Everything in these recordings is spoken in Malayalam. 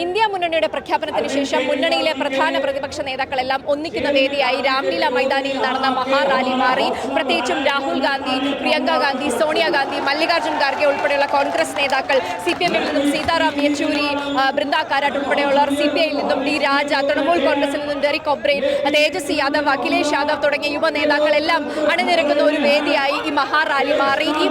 ഇന്ത്യ മുന്നണിയുടെ പ്രഖ്യാപനത്തിന് ശേഷം മുന്നണിയിലെ പ്രധാന പ്രതിപക്ഷ നേതാക്കളെല്ലാം ഒന്നിക്കുന്ന വേദിയായി രാംലീല മൈതാനിയിൽ നടന്ന മഹാറാലി മാറി. പ്രത്യേകിച്ചും രാഹുൽ ഗാന്ധി, പ്രിയങ്ക ഗാന്ധി, സോണിയാഗാന്ധി, മല്ലികാർജ്ജുൻ ഖാർഗെ ഉൾപ്പെടെയുള്ള കോൺഗ്രസ് നേതാക്കൾ, CPM-ൽ നിന്നും സീതാറാം യെച്ചൂരി, ബൃന്ദ കാരാട്ട് ഉൾപ്പെടെയുള്ളവർ, CPI-ൽ നിന്നും D രാജ, തൃണമൂൽ കോൺഗ്രസിൽ നിന്നും ഡെറിക് ഒബ്രെയിൻ, തേജസ്വി യാദവ്, അഖിലേഷ് യാദവ് തുടങ്ങിയ യുവ നേതാക്കളെല്ലാം അണിനിരക്കുന്ന ഒരു വേദിയായി ഈ മഹാറാലി മാറി. ഈ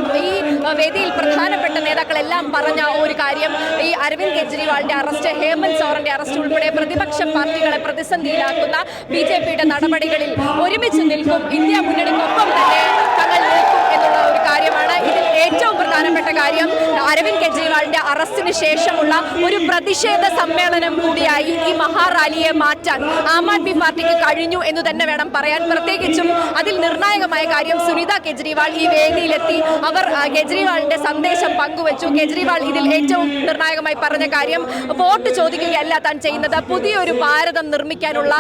വേദിയിൽ പ്രധാനപ്പെട്ട നേതാക്കളെല്ലാം പറഞ്ഞ ഒരു കാര്യം, ഈ അരവിന്ദ് കെജ്രിവാളിന്റെ അറസ്റ്റ്, ഹേമന്ത് സോറന്റെ അറസ്റ്റ് ഉൾപ്പെടെ പ്രതിപക്ഷ പാർട്ടികളെ പ്രതിസന്ധിയിലാക്കുന്ന BJPയുടെ നടപടികളിൽ ഒരുമിച്ച് നിൽക്കും, ഇന്ത്യ മുന്നണിക്കൊപ്പം തന്നെ തങ്ങൾ നിൽക്കും എന്നുള്ള ഒരു കാര്യമാണ്. ഇതിൽ ഏറ്റവും പ്രധാനപ്പെട്ട കാര്യം അരവിന്ദ് കെജ്രിവാളിന്റെ അറസ്റ്റിന് ശേഷമുള്ള ഒരു പ്രതിഷേധ സമ്മേളനം കൂടിയായി ഈ മഹാറാലിയെ മാറ്റാൻ ആം ആദ്മി പാർട്ടിക്ക് കഴിഞ്ഞു എന്ന് തന്നെ വേണം പറയാൻ. പ്രത്യേകിച്ചും അതിൽ നിർണായകമായ കാര്യം, സുനിത കെജ്രിവാൾ ഈ വേദിയിലെത്തി അവർ കെജ്രിവാളിന്റെ സന്ദേശം പങ്കുവച്ചു. കെജ്രിവാൾ ഇതിൽ ഏറ്റവും നിർണായകമായി പറഞ്ഞ കാര്യം, വോട്ട് ചോദിക്കുകയല്ല താൻ ചെയ്യുന്നത്, പുതിയൊരു ഭാരതം നിർമ്മിക്കാനുള്ള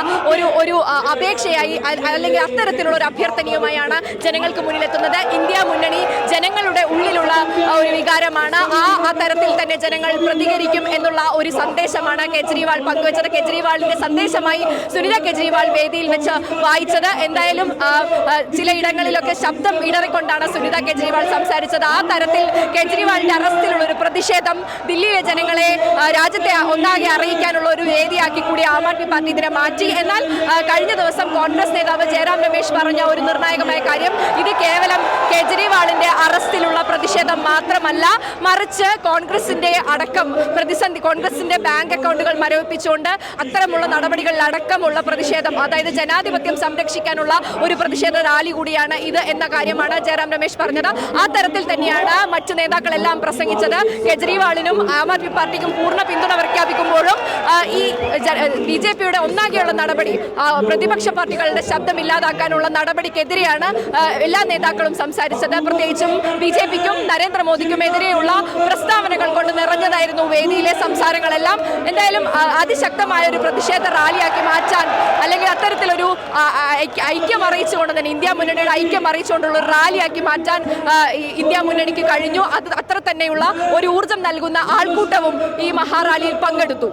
ഒരു അപേക്ഷയായി അല്ലെങ്കിൽ അത്തരത്തിലുള്ള ഒരു അഭ്യർത്ഥനയുമായാണ് ജനങ്ങൾക്ക് മുന്നിലെത്തുന്നത്. ഇന്ത്യ മുന്നണി ജനങ്ങളുടെ ഉള്ളിലുള്ള ഒരു വികാരമാണ്. ആ തരത്തിൽ തന്നെ ജനങ്ങൾ പ്രതികരിക്കും എന്നുള്ള ഒരു സന്ദേശമാണ് കെജ്രിവാൾ പങ്കുവച്ചത്. കെജ്രിവാളിന്റെ സന്ദേശമായി സുനിത കെജ്രിവാൾ വേദിയിൽ വെച്ച് വായിച്ചത്. എന്തായാലും ചിലയിടങ്ങളിലൊക്കെ ശബ്ദം ഇടറിക്കൊണ്ടാണ് സുനിത കെജ്രിവാൾ സംസാരിച്ചത്. ആ തരത്തിൽ കെജ്രിവാളിന്റെ അറസ്റ്റിലുള്ള ഒരു പ്രതിഷേധം ദില്ലിയിലെ ജനങ്ങളെ, രാജ്യത്തെ ഒന്നാകെ അറിയിക്കാനുള്ള ഒരു വേദിയാക്കി കൂടി ആം ആദ്മി പാർട്ടി ഇതിനെ മാറ്റി. എന്നാൽ കഴിഞ്ഞ ദിവസം കോൺഗ്രസ് നേതാവ് ജയറാം രമേശ് പറഞ്ഞ ഒരു നിർണായകമായ കാര്യം, ഇത് കേവലം കെജ്രിവാളിന്റെ അറസ്റ്റിലുള്ള പ്രതിഷേധം മാത്രമല്ല, മറിച്ച് കോൺഗ്രസിന്റെ അടക്കം പ്രതിസന്ധി, കോൺഗ്രസിന്റെ ബാങ്ക് അക്കൗണ്ടുകൾ മരവിപ്പിച്ചുകൊണ്ട് അത്തരമുള്ള നടപടികളിൽ അടക്കമുള്ള പ്രതിഷേധം, അതായത് ജനാധിപത്യം സംരക്ഷിക്കാനുള്ള ഒരു പ്രതിഷേധ റാലി കൂടിയാണ് ഇത് എന്ന കാര്യമാണ് ജയറാം രമേശ് പറഞ്ഞത്. ആ തരത്തിൽ തന്നെയാണ് മറ്റു നേതാക്കളെല്ലാം പ്രസംഗിച്ചത്. കെജ്രിവാളിനും ആം ആദ്മി പാർട്ടിക്കും പൂർണ്ണ പിന്തുണ പ്രഖ്യാപിക്കുമ്പോഴും ഈ BJPയുടെ ഒന്നാകെയുള്ള നടപടി, പ്രതിപക്ഷ പാർട്ടികളുടെ ശബ്ദം ഇല്ലാതാക്കാനുള്ള നടപടിക്കെതിരെയാണ് എല്ലാ നേതാക്കളും സംസാരിച്ചത്. പ്രത്യേകിച്ചും BJPക്കും നരേന്ദ്രമോദിക്കും എതിരെയുള്ള പ്രസ്താവനകൾ കൊണ്ട് നിറഞ്ഞതായിരുന്നു വേദിയിലെ സംസാരങ്ങളെല്ലാം. എന്തായാലും അതിശക്തമായ ഒരു പ്രതിഷേധ റാലിയാക്കി മാറ്റാൻ, അല്ലെങ്കിൽ അത്തരത്തിലൊരു ഐക്യം അറിയിച്ചുകൊണ്ട് തന്നെ, ഇന്ത്യ മുന്നണിയുടെ ഐക്യം അറിയിച്ചുകൊണ്ടുള്ള ഒരു റാലിയാക്കി മാറ്റാൻ ഇന്ത്യ മുന്നണിക്ക് കഴിഞ്ഞു. അത് അത്ര തന്നെയുള്ള ഒരു ഊർജം നൽകുന്ന ആൾക്കൂട്ടവും ഈ മഹാറാലിയിൽ പങ്കെടുത്തു.